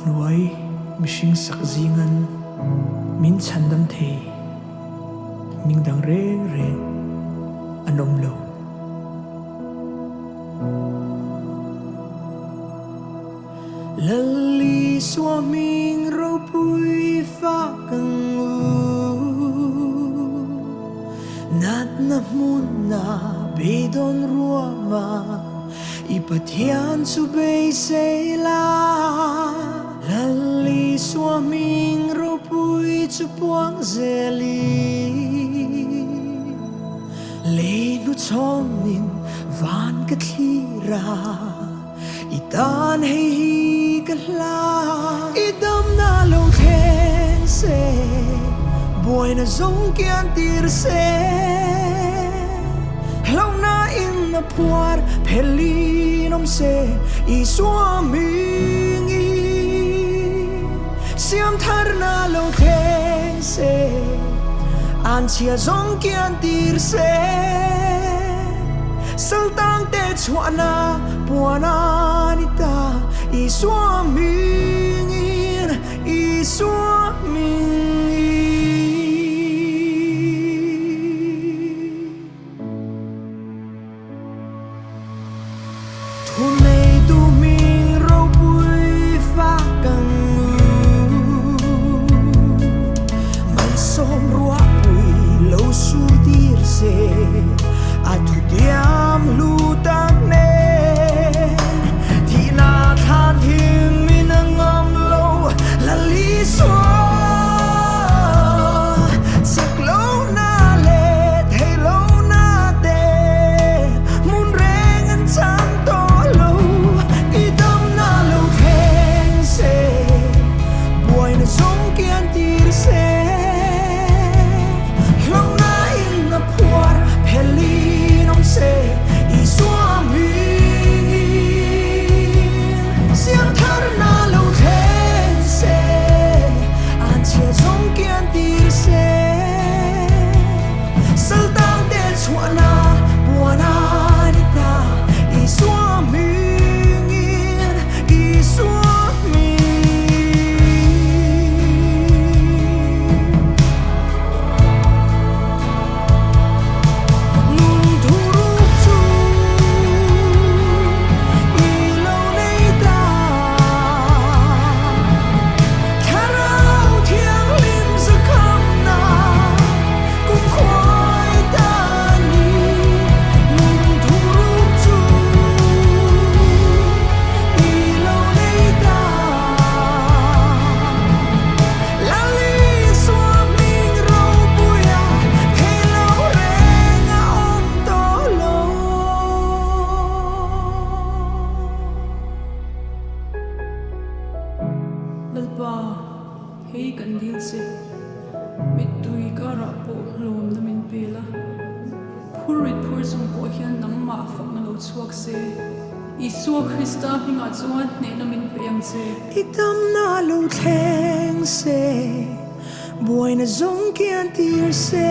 nuai mishing sakzingan min chandam the mingdang re anom lo lali swaming ro pui faklam nat na muna bidon ruama ipathian subay sela lali swaming ro pui chupuang zeli le nu chonin van kathira itan hei kahla idam na lo then se boy na zong kian tir se Lawmna in na puar pelinom se I swaming I siam thar na lo then se an chia zong kian tir se Saltang te chuana puana nita I swaming I swaming Hôm nay tu mình rau bụi faklam man som rua bụi lâu su dir se atu diam lu tak ne thì na than him min ngam lo la li so sak lo na le thei lo na te mun reng an chang to lo idam na lo then se boy na song kian tir se Lawmna in na puar pelinom se I swaming siam thar na lo then se an chia zong kian tir se saltang te chuana buana nita I swaming I swaming nung thurup chu I lo nei ta Karao thiang lim sa kham na cũng khoai ta ni nung thurup chu I lo nei ta lali swaming rau puya thei lo reng a om to lo lalpa hei kan dil se mitui kara po Lawmna min pela phurit phur sum Kohhran nangma fakna lo chuak se Isu Krista hinga chuan ne na min pem se idam na lo then se boy na zong kian tir se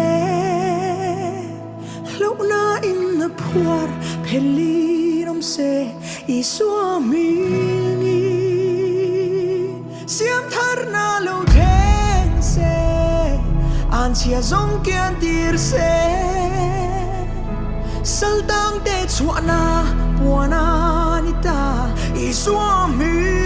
Lawmna in na puar pelinom se I swaming siam thar na lo then se an chia zong kian tir se saltang te chuana puana nita I swaming